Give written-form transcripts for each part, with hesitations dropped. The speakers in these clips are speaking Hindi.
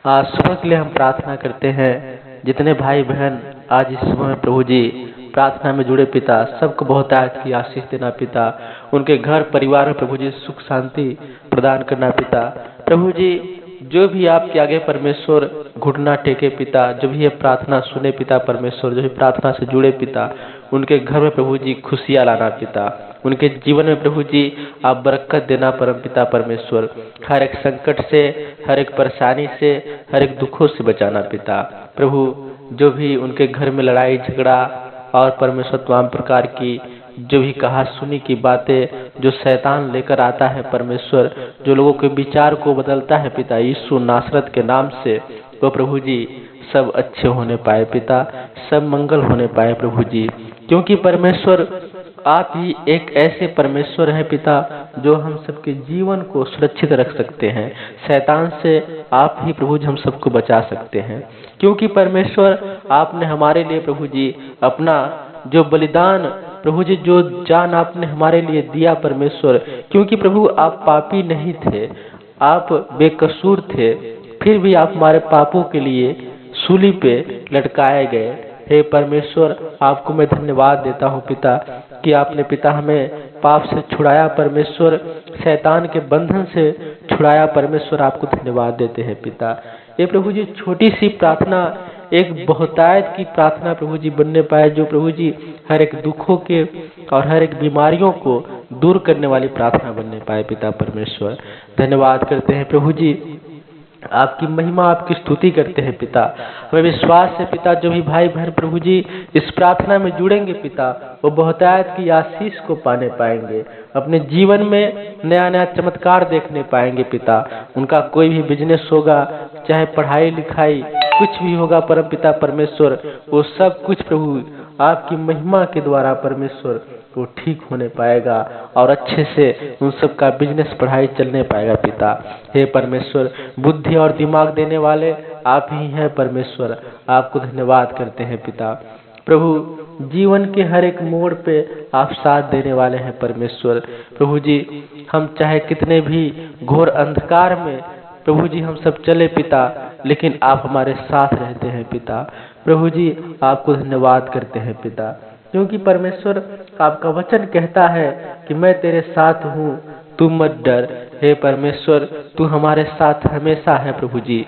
आज सुबह के लिए हम प्रार्थना करते हैं। जितने भाई बहन आज इस सुबह में प्रभु जी प्रार्थना में जुड़े पिता, सबको बहुतायत की आशीष देना पिता। उनके घर परिवार में प्रभु जी सुख शांति प्रदान करना पिता। प्रभु जी जो भी आपके आगे परमेश्वर घुटना टेके पिता, जो भी ये प्रार्थना सुने पिता परमेश्वर, जो भी प्रार्थना से जुड़े पिता, उनके घर में प्रभु जी खुशियाँ लाना पिता। उनके जीवन में प्रभु जी आप बरकत देना परम पिता परमेश्वर। हर एक संकट से, हर एक परेशानी से, हर एक दुखों से बचाना पिता। प्रभु जो भी उनके घर में लड़ाई झगड़ा और परमेश्वर तमाम प्रकार की जो भी कहा सुनी की बातें जो शैतान लेकर आता है परमेश्वर, जो लोगों के विचार को बदलता है पिता, यीशु नासरत के नाम से वो प्रभु जी सब अच्छे होने पाए पिता, सब मंगल होने पाए प्रभु जी। क्योंकि परमेश्वर आप ही एक ऐसे परमेश्वर हैं पिता जो हम सबके जीवन को सुरक्षित रख सकते हैं। शैतान से आप ही प्रभु जी हम सबको बचा सकते हैं। क्योंकि परमेश्वर आपने हमारे लिए प्रभु जी अपना जो बलिदान प्रभु जी, जो जान आपने हमारे लिए दिया परमेश्वर, क्योंकि प्रभु आप पापी नहीं थे, आप बेकसूर थे, फिर भी आप हमारे पापों के लिए सूली पे लटकाए गए। हे परमेश्वर आपको मैं धन्यवाद देता हूँ पिता कि आपने पिता हमें पाप से छुड़ाया परमेश्वर, शैतान के बंधन से छुड़ाया परमेश्वर। आपको धन्यवाद देते हैं पिता। ये प्रभु जी छोटी सी प्रार्थना एक बहुतायत की प्रार्थना प्रभु जी बनने पाए, जो प्रभु जी हर एक दुखों के और हर एक बीमारियों को दूर करने वाली प्रार्थना बनने पाए पिता परमेश्वर। धन्यवाद करते हैं प्रभु जी, आपकी महिमा आपकी स्तुति करते हैं पिता। हमें विश्वास है पिता जो भी भाई बहन प्रभु जी इस प्रार्थना में जुड़ेंगे पिता, वो बहुतायत की आशीष को पाने पाएंगे, अपने जीवन में नया नया चमत्कार देखने पाएंगे पिता। उनका कोई भी बिजनेस होगा, चाहे पढ़ाई लिखाई कुछ भी होगा परम पिता परमेश्वर, वो सब कुछ प्रभु आपकी महिमा के द्वारा परमेश्वर वो ठीक होने पाएगा और अच्छे से उन सब का बिजनेस पढ़ाई चलने पाएगा पिता। हे परमेश्वर बुद्धि और दिमाग देने वाले आप ही हैं परमेश्वर, आपको धन्यवाद करते हैं पिता। प्रभु जीवन के हर एक मोड़ पे आप साथ देने वाले हैं परमेश्वर। प्रभु जी हम चाहे कितने भी घोर अंधकार में प्रभु जी हम सब चले पिता, लेकिन आप हमारे साथ रहते हैं पिता। प्रभु जी आपको धन्यवाद करते हैं पिता, क्योंकि परमेश्वर आपका वचन कहता है कि मैं तेरे साथ हूँ, तू मत डर। हे परमेश्वर तू हमारे साथ हमेशा है प्रभु जी,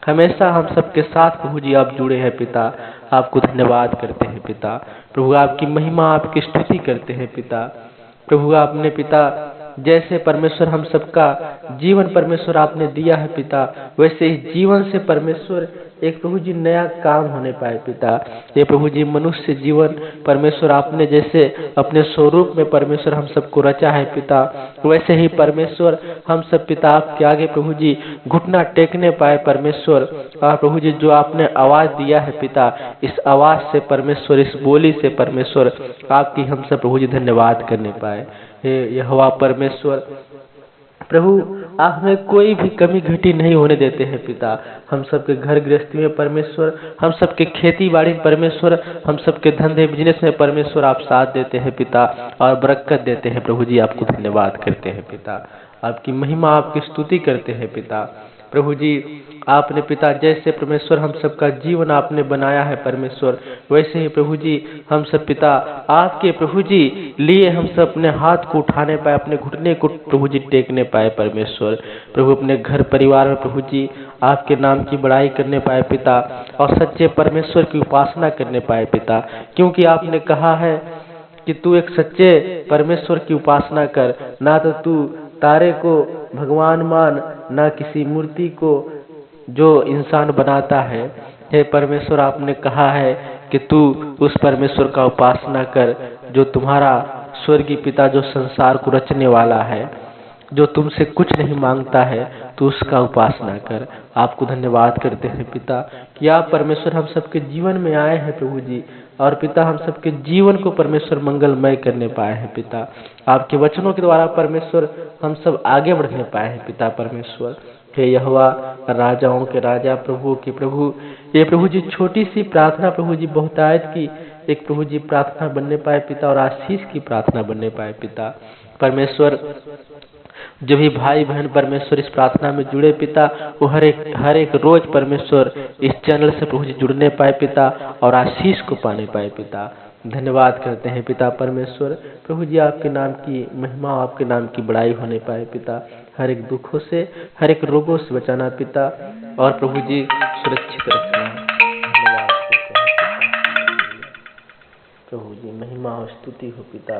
हमेशा हम सबके साथ प्रभु जी आप जुड़े हैं पिता। आपको धन्यवाद करते हैं पिता। प्रभु आपकी महिमा आपकी स्तुति करते हैं पिता। प्रभु आपने पिता जैसे परमेश्वर हम सबका जीवन परमेश्वर आपने दिया है पिता, वैसे ही जीवन से परमेश्वर एक प्रभु जी नया काम होने पाए पिता। ये प्रभु जी मनुष्य जीवन परमेश्वर आपने जैसे अपने स्वरूप में परमेश्वर हम सबको रचा है पिता, वैसे ही परमेश्वर हम सब पिता आपके आगे प्रभु जी घुटना टेकने पाए परमेश्वर। और प्रभु जी जो आपने आवाज दिया है पिता, इस आवाज से परमेश्वर, इस बोली से परमेश्वर आपकी हम सब प्रभु जी धन्यवाद करने पाए। हे यहोवा परमेश्वर प्रभु आप हमें कोई भी कमी घटी नहीं होने देते हैं पिता। हम सबके घर गृहस्थी में परमेश्वर, हम सबके खेती बाड़ी परमेश्वर, हम सबके धंधे बिजनेस में परमेश्वर आप साथ देते हैं पिता और बरकत देते हैं प्रभु जी। आपको धन्यवाद करते हैं पिता, आपकी महिमा आपकी स्तुति करते हैं पिता। प्रभु जी आपने पिता जैसे परमेश्वर हम सबका जीवन आपने बनाया है परमेश्वर, वैसे ही प्रभु जी हम सब पिता आपके प्रभु जी लिए हम सब अपने हाथ को उठाने पाए, अपने घुटने को प्रभु जी टेकने पाए परमेश्वर। प्रभु अपने घर परिवार में प्रभु जी आपके नाम की बड़ाई करने पाए पिता और सच्चे परमेश्वर की उपासना करने पाए पिता। क्योंकि आपने कहा है कि तू एक सच्चे परमेश्वर की उपासना कर, ना तो तू तारे को भगवान मान, ना किसी मूर्ति को जो इंसान बनाता है। हे परमेश्वर आपने कहा है कि तू उस परमेश्वर का उपासना कर जो तुम्हारा स्वर्गीय पिता, जो संसार को रचने वाला है, जो तुमसे कुछ नहीं मांगता है, तो उसका उपासना कर। आपको धन्यवाद करते हैं पिता कि आप परमेश्वर हम सबके जीवन में आए हैं प्रभु जी, और पिता हम सबके जीवन को परमेश्वर मंगलमय करने पाए हैं पिता। आपके वचनों के द्वारा परमेश्वर हम सब आगे बढ़ने पाए हैं पिता परमेश्वर। हे यहोवा राजाओं के राजा प्रभु के प्रभु, ये प्रभु जी छोटी सी प्रार्थना प्रभु जी बहुतायत की एक प्रभु जी प्रार्थना बनने पाए पिता और आशीष की प्रार्थना बनने पाए पिता परमेश्वर। जो भी भाई बहन परमेश्वर इस प्रार्थना में जुड़े पिता, वो हर एक रोज परमेश्वर इस चैनल से प्रभु जी जुड़ने पाए पिता, और आशीष को पाने पाए पिता। धन्यवाद करते हैं पिता परमेश्वर। प्रभु जी आपके नाम की महिमा, आपके नाम की बड़ाई होने पाए पिता। हर एक दुखों से, हर एक रोगों से बचाना पिता, और प्रभु जी सुरक्षित रखना। धन्यवाद करते हैं पिता। प्रभु जी महिमा और स्तुति हो पिता।